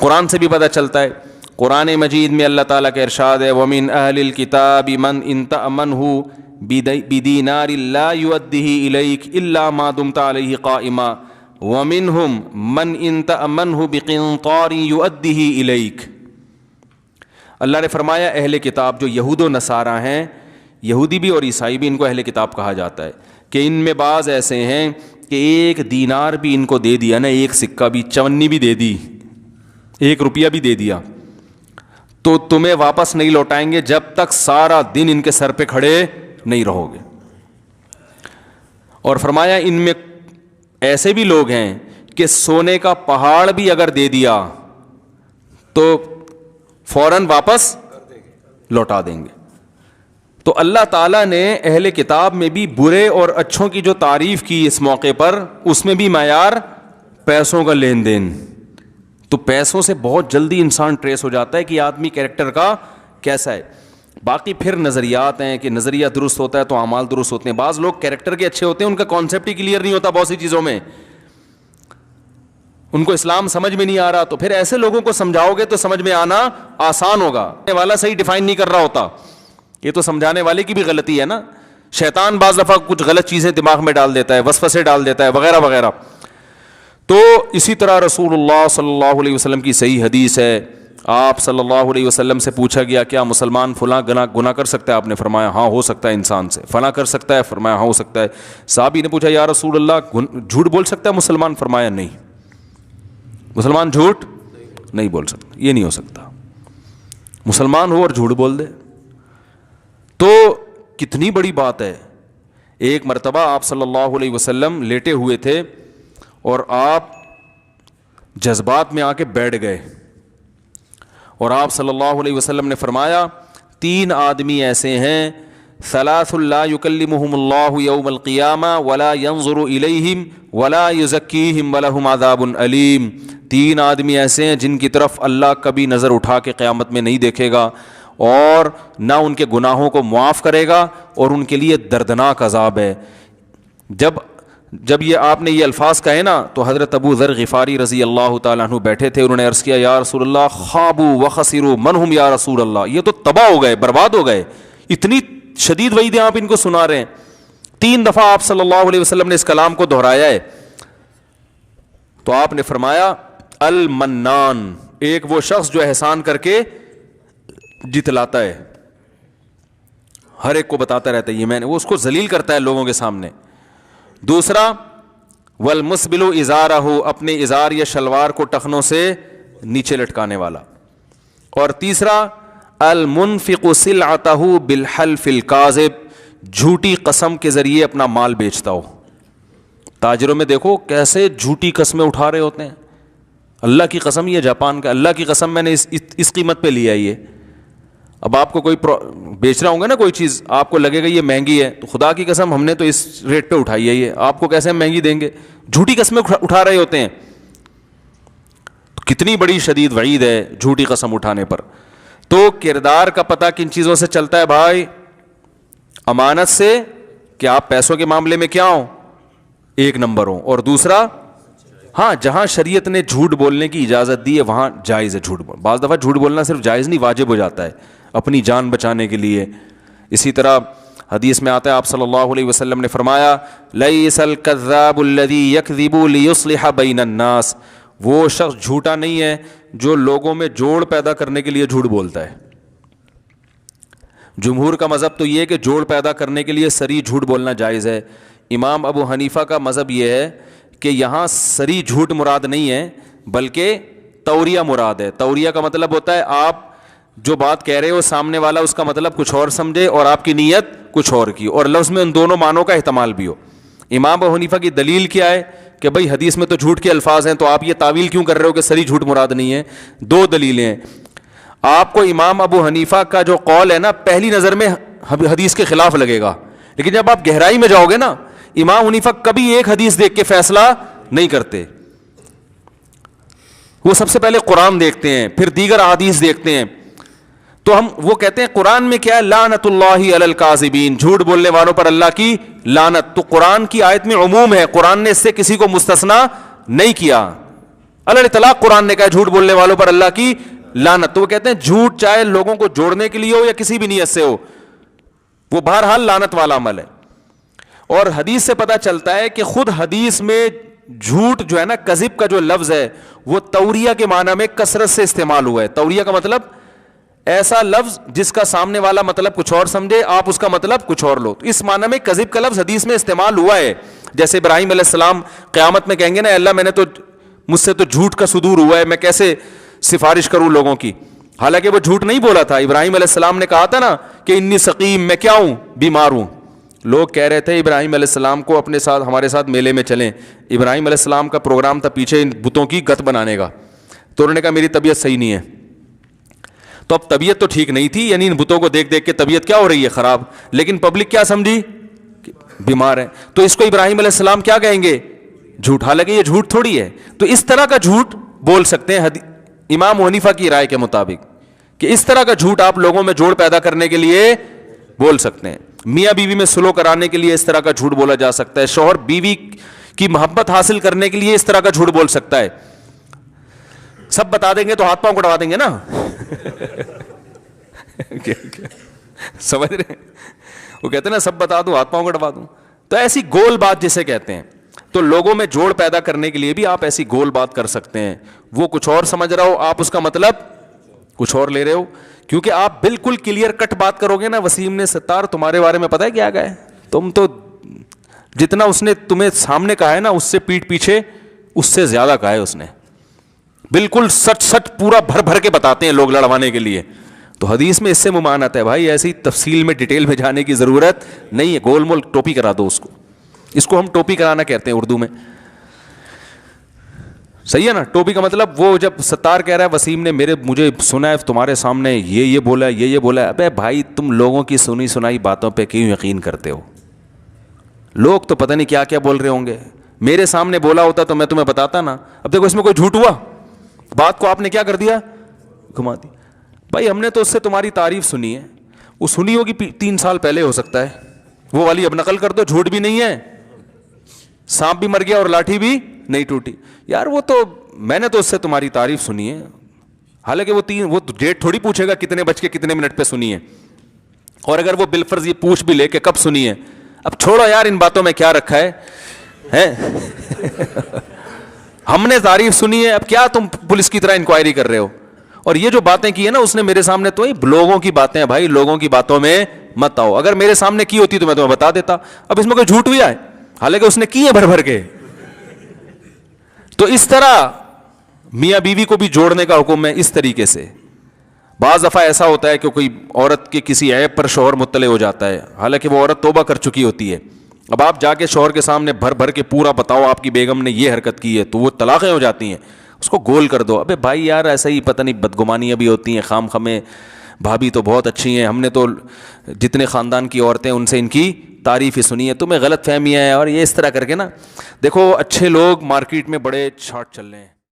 قرآن سے بھی پتہ چلتا ہے. قرآن مجید میں اللہ تعالیٰ کا ارشاد ہے وَمِنْ أَهْلِ الْكِتَابِ مَنْ إِنْ تَأْمَنْهُ بِدِينَارٍ لَا يُؤَدِّهِ إِلَيْكَ إِلَّا مَا دُمْتَ عَلَيْهِ قَائِمًا وَمِنْهُمْ مَنْ إِنْ تَأْمَنْهُ بِقِنْطَارٍ يُؤَدِّهِ إِلَيْكَ. اللہ نے فرمایا اہل کتاب جو یہود و نصارہ ہیں, یہودی بھی اور عیسائی بھی ان کو اہل کتاب کہا جاتا ہے, کہ ان میں بعض ایسے ہیں کہ ایک دینار بھی ان کو دے دیا نا, ایک سکہ بھی, چونی بھی دے دی, ایک روپیہ بھی دے دیا, تو تمہیں واپس نہیں لوٹائیں گے جب تک سارا دن ان کے سر پہ کھڑے نہیں رہو گے. اور فرمایا ان میں ایسے بھی لوگ ہیں کہ سونے کا پہاڑ بھی اگر دے دیا تو فوراً واپس لوٹا دیں گے. تو اللہ تعالیٰ نے اہل کتاب میں بھی برے اور اچھوں کی جو تعریف کی اس موقع پر, اس میں بھی معیار پیسوں کا لین دین. تو پیسوں سے بہت جلدی انسان ٹریس ہو جاتا ہے کہ آدمی کیریکٹر کا کیسا ہے. باقی پھر نظریات ہیں کہ نظریہ درست ہوتا ہے تو اعمال درست ہوتے ہیں. بعض لوگ کیریکٹر کے اچھے ہوتے ہیں, ان کا کانسیپٹ ہی کلیئر نہیں ہوتا بہت سی چیزوں میں, ان کو اسلام سمجھ میں نہیں آ رہا, تو پھر ایسے لوگوں کو سمجھاؤ گے تو سمجھ میں آنا آسان ہوگا. والا صحیح ڈیفائن نہیں کر رہا ہوتا, یہ تو سمجھانے والے کی بھی غلطی ہے نا. شیطان بعض دفعہ کچھ غلط چیزیں دماغ میں ڈال دیتا ہے, وسوسے ڈال دیتا ہے وغیرہ وغیرہ. تو اسی طرح رسول اللہ صلی اللہ علیہ وسلم کی صحیح حدیث ہے, آپ صلی اللہ علیہ وسلم سے پوچھا گیا کیا مسلمان فلاں گناہ کر سکتا ہے؟ آپ نے فرمایا ہاں ہو سکتا ہے انسان سے. فلاں کر سکتا ہے؟ فرمایا ہاں ہو سکتا ہے. صحابی نے پوچھا یا رسول اللہ جھوٹ بول سکتا ہے مسلمان؟ فرمایا نہیں, مسلمان جھوٹ نہیں بول سکتا, یہ نہیں ہو سکتا. مسلمان ہو اور جھوٹ بول دے تو کتنی بڑی بات ہے. ایک مرتبہ آپ صلی اللہ علیہ وسلم لیٹے ہوئے تھے اور آپ جذبات میں آ کے بیٹھ گئے, اور آپ صلی اللہ علیہ وسلم نے فرمایا 3 آدمی ایسے ہیں ثلاث لا یکلمہم اللہ یوم القیامہ ولا ینظر الیہم ولا یزکیہم ولہم عذاب علیم. 3 آدمی ایسے ہیں جن کی طرف اللہ کبھی نظر اٹھا کے قیامت میں نہیں دیکھے گا اور نہ ان کے گناہوں کو معاف کرے گا, اور ان کے لیے دردناک عذاب ہے. جب یہ آپ نے یہ الفاظ کہے نا تو حضرت ابو ذر غفاری رضی اللہ تعالیٰ عنہ بیٹھے تھے, انہوں نے عرض کیا یا رسول اللہ خابوا وخسروا من ہم یا رسول اللہ, یہ تو تباہ ہو گئے, برباد ہو گئے. اتنی شدید وعیدیں آپ ان کو سنا رہے ہیں. 3 دفعہ آپ صلی اللہ علیہ وسلم نے اس کلام کو دہرایا ہے. تو آپ نے فرمایا المنان, ایک وہ شخص جو احسان کر کے جتلاتا ہے, ہر ایک کو بتاتا رہتا ہے یہ میں نے, وہ اس کو ذلیل کرتا ہے لوگوں کے سامنے. دوسرا والمسبل ازارہ, اپنے ازار یا شلوار کو ٹخنوں سے نیچے لٹکانے والا. اور تیسرا المنفق سلعتہ بالحلف الکاذب, جھوٹی قسم کے ذریعے اپنا مال بیچتا ہو. تاجروں میں دیکھو کیسے جھوٹی قسمیں اٹھا رہے ہوتے ہیں. اللہ کی قسم, یہ جاپان کا, اللہ کی قسم میں نے اس قیمت پہ لیا یہ. اب آپ کو کوئی بیچ رہا ہوں گا نا کوئی چیز, آپ کو لگے گا یہ مہنگی ہے, تو خدا کی قسم ہم نے تو اس ریٹ پہ اٹھائی ہے, یہ آپ کو کیسے ہم مہنگی دیں گے؟ جھوٹی قسمیں اٹھا رہے ہوتے ہیں. کتنی بڑی شدید وعید ہے جھوٹی قسم اٹھانے پر. تو کردار کا پتہ کن چیزوں سے چلتا ہے بھائی؟ امانت سے, کہ آپ پیسوں کے معاملے میں کیا ہوں, 1 نمبر ہوں, اور دوسرا ہاں جہاں شریعت نے جھوٹ بولنے کی اجازت دی ہے وہاں جائز ہے جھوٹ بولنا. بعض دفعہ جھوٹ بولنا صرف جائز نہیں واجب ہو جاتا ہے اپنی جان بچانے کے لیے. اسی طرح حدیث میں آتا ہے آپ صلی اللہ علیہ وسلم نے فرمایا لیس الکذاب الذی یکذب لیصلح بین الناس, وہ شخص جھوٹا نہیں ہے جو لوگوں میں جوڑ پیدا کرنے کے لیے جھوٹ بولتا ہے. جمہور کا مذہب تو یہ ہے کہ جوڑ پیدا کرنے کے لیے صریح جھوٹ بولنا جائز ہے. امام ابو حنیفہ کا مذہب یہ ہے کہ یہاں صریح جھوٹ مراد نہیں ہے بلکہ توریہ مراد ہے. توریہ کا مطلب ہوتا ہے آپ جو بات کہہ رہے ہو سامنے والا اس کا مطلب کچھ اور سمجھے اور آپ کی نیت کچھ اور کی, اور لفظ میں ان دونوں معنوں کا احتمال بھی ہو. امام ابو حنیفہ کی دلیل کیا ہے کہ بھئی حدیث میں تو جھوٹ کے الفاظ ہیں, تو آپ یہ تعویل کیوں کر رہے ہو کہ صریح جھوٹ مراد نہیں ہے؟ 2 دلیلیں ہیں. آپ کو امام ابو حنیفہ کا جو قول ہے نا پہلی نظر میں حدیث کے خلاف لگے گا, لیکن جب آپ گہرائی میں جاؤ گے نا امام حنیفہ کبھی ایک حدیث دیکھ کے فیصلہ نہیں کرتے. وہ سب سے پہلے قرآن دیکھتے ہیں, پھر دیگر احادیث دیکھتے ہیں. تو وہ کہتے ہیں قرآن میں کیا ہے, لعنت اللہ علی الکاذبین, جھوٹ بولنے والوں پر اللہ کی لعنت. تو قرآن کی آیت میں عموم ہے, قرآن نے اس سے کسی کو مستثنا نہیں کیا. اللہ طلاق قرآن نے کہا جھوٹ بولنے والوں پر اللہ کی لعنت. تو وہ کہتے ہیں جھوٹ چاہے لوگوں کو جوڑنے کے لیے ہو یا کسی بھی نیت سے ہو, وہ بہرحال لعنت والا عمل ہے. اور حدیث سے پتہ چلتا ہے کہ خود حدیث میں جھوٹ جو ہے نا, کذب کا جو لفظ ہے وہ توریہ کے معنی میں کثرت سے استعمال ہوا ہے. توریہ کا مطلب ایسا لفظ جس کا سامنے والا مطلب کچھ اور سمجھے, آپ اس کا مطلب کچھ اور لو. تو اس معنی میں کذب کا لفظ حدیث میں استعمال ہوا ہے. جیسے ابراہیم علیہ السلام قیامت میں کہیں گے نا, اللہ میں نے تو, مجھ سے تو جھوٹ کا صدور ہوا ہے, میں کیسے سفارش کروں لوگوں کی. حالانکہ وہ جھوٹ نہیں بولا تھا. ابراہیم علیہ السلام نے کہا تھا نا کہ انی سقیم, میں کیا ہوں, بیمار ہوں. لوگ کہہ رہے تھے ابراہیم علیہ السلام کو اپنے ساتھ, ہمارے ساتھ میلے میں چلیں. ابراہیم علیہ السلام کا پروگرام تھا پیچھے ان بتوں کی گت بنانے کا. تو انہوں نے کہا میری طبیعت صحیح نہیں ہے. تو اب طبیعت تو ٹھیک نہیں تھی, یعنی ان بتوں کو دیکھ دیکھ کے طبیعت کیا ہو رہی ہے, خراب. لیکن پبلک کیا سمجھی, بیمار ہے. تو اس کو ابراہیم علیہ السلام کیا کہیں گے, جھوٹ. حالانکہ یہ جھوٹ تھوڑی ہے. تو اس طرح کا جھوٹ بول سکتے ہیں امام حنیفہ کی رائے کے مطابق, کہ اس طرح کا جھوٹ آپ لوگوں میں جوڑ پیدا کرنے کے لیے بول سکتے ہیں. میاں بیوی میں سلو کرانے کے لیے اس طرح کا جھوٹ بولا جا سکتا ہے. شوہر بیوی کی محبت حاصل کرنے کے لیے اس طرح کا جھوٹ بول سکتا ہے. سب بتا دیں گے تو ہاتھ پاؤں کٹوا دیں گے نا. سمجھ رہے ہیں, وہ کہتے ہیں نا سب بتا دوں ہاتھ پاؤں کٹوا دوں. تو ایسی گول بات جسے کہتے ہیں. تو لوگوں میں جوڑ پیدا کرنے کے لیے بھی آپ ایسی گول بات کر سکتے ہیں. وہ کچھ اور سمجھ رہا ہو, آپ اس کا مطلب کچھ اور لے رہے ہو. کیونکہ آپ بالکل کلیئر کٹ بات کرو گے نا, وسیم نے ستار تمہارے بارے میں پتہ ہے کیا کہا ہے, تم تو جتنا اس نے تمہیں سامنے کہا ہے نا اس سے پیٹھ پیچھے اس سے زیادہ کہا ہے اس نے. بالکل سچ سچ پورا بھر بھر کے بتاتے ہیں لوگ لڑوانے کے لیے. تو حدیث میں اس سے ممانعت ہے بھائی, ایسی تفصیل میں ڈیٹیل میں جانے کی ضرورت نہیں ہے. گول مول ٹوپی کرا دو اس کو. اس کو ہم ٹوپی کرانا کہتے ہیں اردو میں, صحیح ہے نا. ٹوپی کا مطلب وہ جب ستار کہہ رہا ہے وسیم نے مجھے سنا ہے تمہارے سامنے یہ بولا ہے, یہ بولا ہے. ابے بھائی تم لوگوں کی سنی سنائی باتوں پہ کیوں یقین کرتے ہو؟ لوگ تو پتہ نہیں کیا کیا بول رہے ہوں گے. میرے سامنے بولا ہوتا تو میں تمہیں بتاتا نا. اب دیکھو اس میں کوئی جھوٹ ہوا, بات کو آپ نے کیا کر دیا, گھما دی. بھائی ہم نے تو اس سے تمہاری تعریف سنی ہے, وہ سنی ہوگی 3 سال پہلے ہو سکتا ہے, وہ والی اب نقل کر دو. جھوٹ بھی نہیں ہے, سانپ بھی مر گیا اور لاٹھی بھی نہیں ٹوٹی. یار وہ تو میں نے تو اس سے تمہاری تعریف سنی ہے. حالانکہ وہ ڈیٹ تھوڑی پوچھے گا کتنے بج کے کتنے منٹ پہ سنی ہے. اور اگر وہ بالفرض یہ پوچھ بھی لے کہ کب سنی ہے, اب چھوڑو یار ان باتوں میں کیا رکھا ہے ہم نے تعریف سنی ہے, اب کیا تم پولیس کی طرح انکوائری کر رہے ہو. اور یہ جو باتیں کی ہے نا اس نے میرے سامنے, تو لوگوں کی باتیں ہیں بھائی, لوگوں کی باتوں میں مت آؤ. اگر میرے سامنے کی ہوتی تو میں تمہیں بتا دیتا. اب اس میں کوئی جھوٹ بھی آئے, حالانکہ اس نے کی ہے بھر بھر کے. تو اس طرح میاں بیوی کو بھی جوڑنے کا حکم ہے اس طریقے سے. بعض دفعہ ایسا ہوتا ہے کہ کوئی عورت کے کسی عیب پر شوہر مطلع ہو جاتا ہے, حالانکہ وہ عورت توبہ کر چکی ہوتی ہے. اب آپ جا کے شوہر کے سامنے بھر بھر کے پورا بتاؤ آپ کی بیگم نے یہ حرکت کی ہے, تو وہ طلاقیں ہو جاتی ہیں. اس کو گول کر دو. ابے بھائی یار ایسا ہی پتہ نہیں بدگمانیاں بھی ہوتی ہیں خام خمیں, بھابھی تو بہت اچھی ہیں, ہم نے تو جتنے خاندان کی عورتیں ان سے ان کی تعریف ہی سنی ہے, تمہیں غلط فہمیاں ہیں. اور یہ اس طرح کر کے نا, دیکھو اچھے لوگ مارکیٹ میں بڑے چھاٹ چل رہے ہیں.